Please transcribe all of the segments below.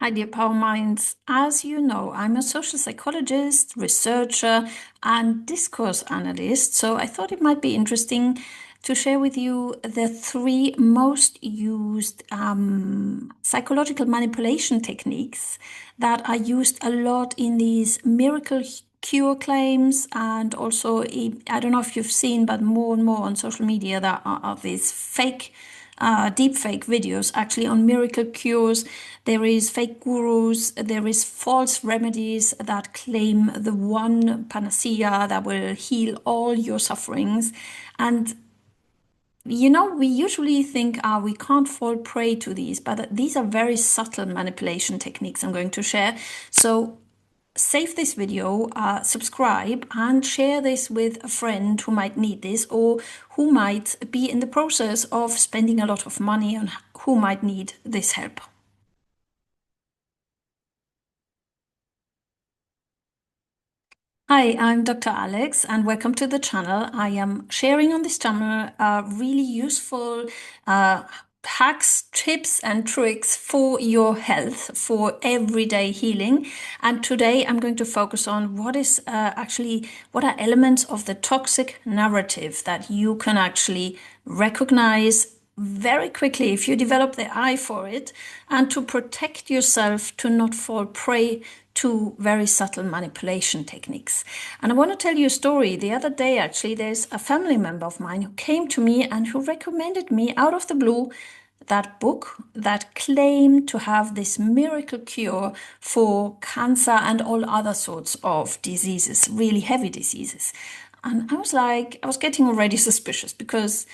Hi, dear Power Minds. As you know, I'm a social psychologist, researcher, and discourse analyst. So I thought it might be interesting to share with you the three most used psychological manipulation techniques that are used a lot in these miracle cure claims. And also, I don't know if you've seen, but more and more on social media, there are these fake deep fake videos actually on miracle cures. There is fake gurus, there is false remedies that claim the one panacea that will heal all your sufferings. And we usually think, we can't fall prey to these, but these are very subtle manipulation techniques I'm going to share. So save this video, subscribe, and share this with a friend who might need this or who might be in the process of spending a lot of money and who might need this help. Hi, I'm Dr. Alex, and welcome to the channel. I am sharing on this channel really useful hacks, tips, and tricks for your health, for everyday healing. And today I'm going to focus on what are elements of the toxic narrative that you can actually recognize very quickly if you develop the eye for it, and to protect yourself to not fall prey to very subtle manipulation techniques. And I want to tell you a story. The other day, actually, there's a family member of mine who came to me and who recommended me out of the blue that book that claimed to have this miracle cure for cancer and all other sorts of diseases, really heavy diseases. And I was getting already suspicious because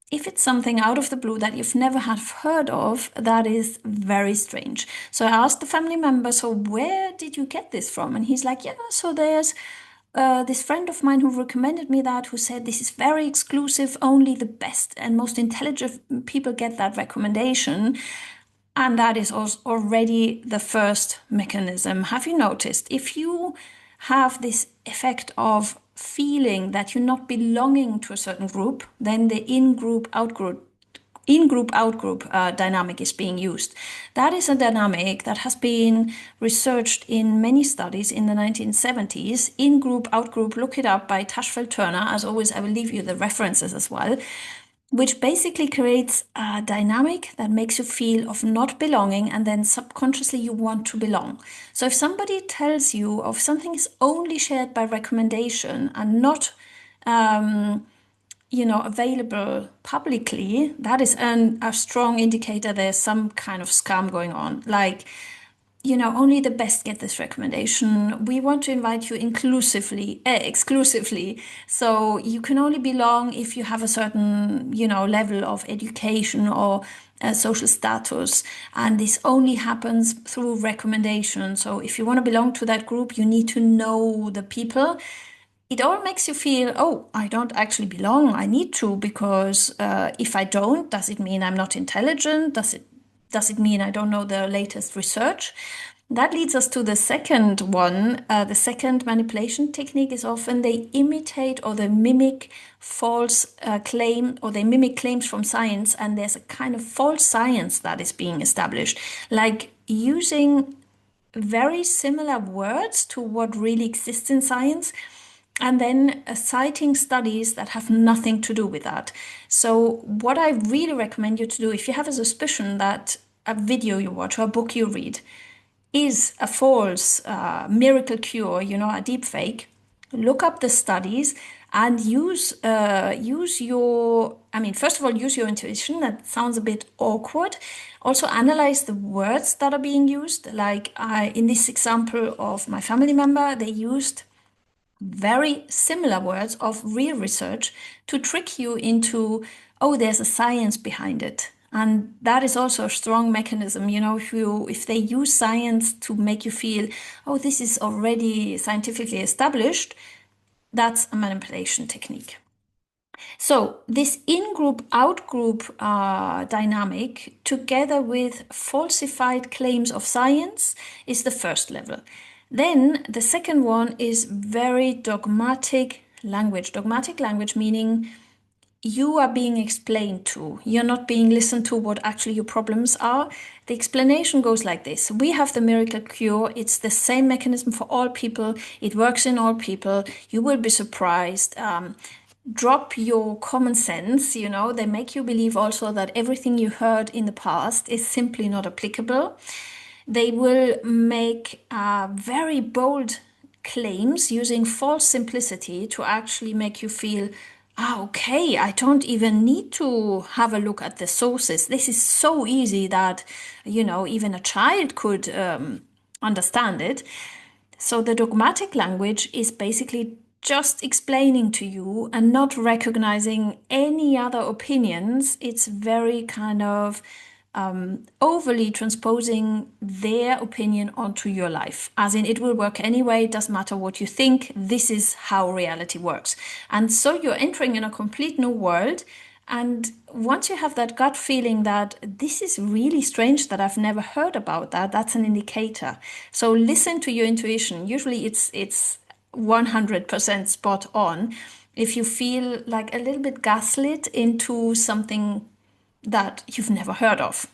if it's something out of the blue that you've never have heard of, that is very strange. So I asked the family member, so where did you get this from? And he's like, yeah, so there's this friend of mine who recommended me that, who said this is very exclusive, only the best and most intelligent people get that recommendation. And that is also already the first mechanism. Have you noticed if you have this effect of feeling that you're not belonging to a certain group, then the in group out group dynamic is being used. That is a dynamic that has been researched in many studies in the 1970s. In group out group, look it up, by Tashfeld Turner. As always, I will leave you the references as well, which basically creates a dynamic that makes you feel of not belonging, and then subconsciously you want to belong. So if somebody tells you of something is only shared by recommendation and not available publicly, that is a strong indicator there's some kind of scam going on. Like, only the best get this recommendation. We want to invite you exclusively. So you can only belong if you have a certain, level of education or social status. And this only happens through recommendation. So if you want to belong to that group, you need to know the people. It all makes you feel, oh, I don't actually belong. I need to, because if I don't, does it mean I'm not intelligent? Does it mean I don't know the latest research? That leads us to the second one. The second manipulation technique is often they imitate or they mimic false claim, or they mimic claims from science, and there's a kind of false science that is being established, like using very similar words to what really exists in science, and then citing studies that have nothing to do with that. So what I really recommend you to do, if you have a suspicion that a video you watch or a book you read is a false miracle cure, a deep fake, look up the studies and use your, first of all, use your intuition. That sounds a bit awkward. Also analyze the words that are being used. Like in this example of my family member, they used very similar words of real research to trick you into, oh, there's a science behind it. And that is also a strong mechanism. If they use science to make you feel, oh, this is already scientifically established, that's a manipulation technique. So this in-group, out-group dynamic, together with falsified claims of science, is the first level. Then the second one is very dogmatic language. Dogmatic language meaning you are being explained to. You're not being listened to what actually your problems are. The explanation goes like this. We have the miracle cure. It's the same mechanism for all people. It works in all people. You will be surprised. Drop your common sense. They make you believe also that everything you heard in the past is simply not applicable. They will make very bold claims using false simplicity to actually make you feel, okay, I don't even need to have a look at the sources. This is so easy that, even a child could understand it. So the dogmatic language is basically just explaining to you and not recognizing any other opinions. It's very kind of overly transposing their opinion onto your life, as in it will work anyway, it doesn't matter what you think, this is how reality works. And so you're entering in a complete new world. And once you have that gut feeling that this is really strange that I've never heard about that, that's an indicator. So listen to your intuition. Usually it's 100% spot on. If you feel like a little bit gaslit into something that you've never heard of.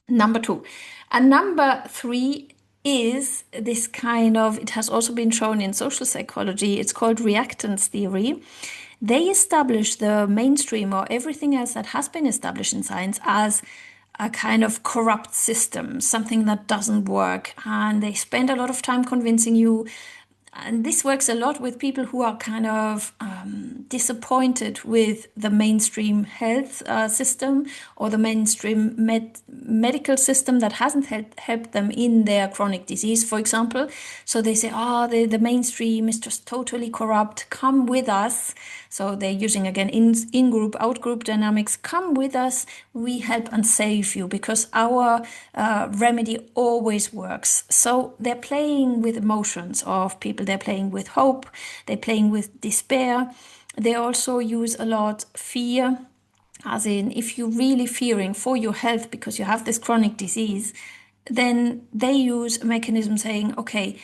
Number two. And number three is this kind of, it has also been shown in social psychology, it's called reactance theory. They establish the mainstream or everything else that has been established in science as a kind of corrupt system, something that doesn't work. And they spend a lot of time convincing you. And this works a lot with people who are kind of disappointed with the mainstream health system or the mainstream medical system that hasn't helped them in their chronic disease, for example. So they say, the mainstream is just totally corrupt. Come with us. So they're using, again, in-group, out-group dynamics. Come with us. We help and save you because our remedy always works. So they're playing with emotions of people. They're playing with hope. They're playing with despair. They also use a lot fear, as in if you're really fearing for your health because you have this chronic disease, then they use a mechanism saying, okay,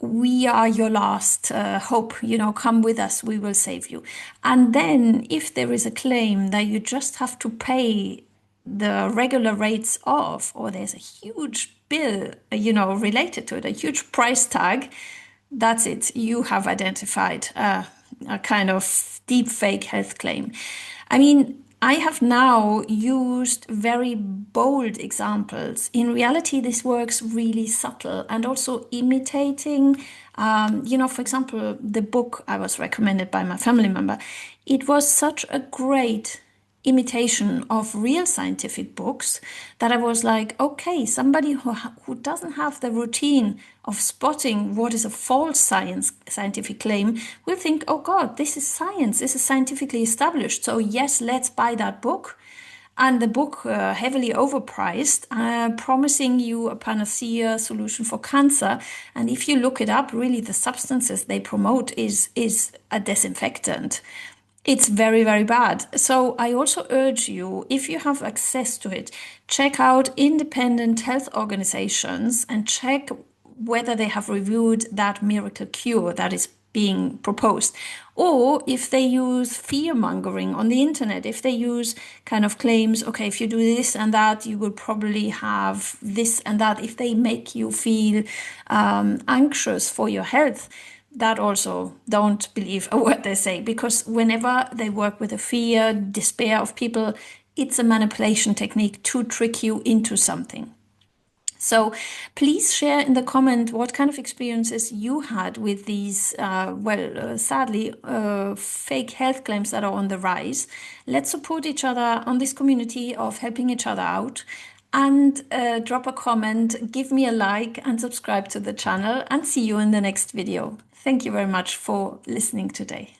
we are your last hope, come with us, we will save you. And then if there is a claim that you just have to pay the regular rates off, or there's a huge bill, related to it, a huge price tag, that's it. You have identified a kind of deep fake health claim. I mean, I have now used very bold examples. In reality, this works really subtle and also imitating, for example, the book I was recommended by my family member. It was such a great imitation of real scientific books that I was like, okay, somebody who doesn't have the routine of spotting what is a false scientific claim will think, oh God, this is science, this is scientifically established. So yes, let's buy that book. And the book, heavily overpriced, promising you a panacea solution for cancer. And if you look it up, really the substances they promote is a disinfectant. It's very, very bad. So I also urge you, if you have access to it, check out independent health organizations and check whether they have reviewed that miracle cure that is being proposed. Or if they use fear mongering on the internet, if they use kind of claims, okay, if you do this and that, you will probably have this and that. If they make you feel anxious for your health, that also don't believe a word they say, because whenever they work with the fear, despair of people, it's a manipulation technique to trick you into something. So please share in the comment what kind of experiences you had with these, sadly, fake health claims that are on the rise. Let's support each other on this community of helping each other out. And drop a comment, give me a like and subscribe to the channel, and see you in the next video. Thank you very much for listening today.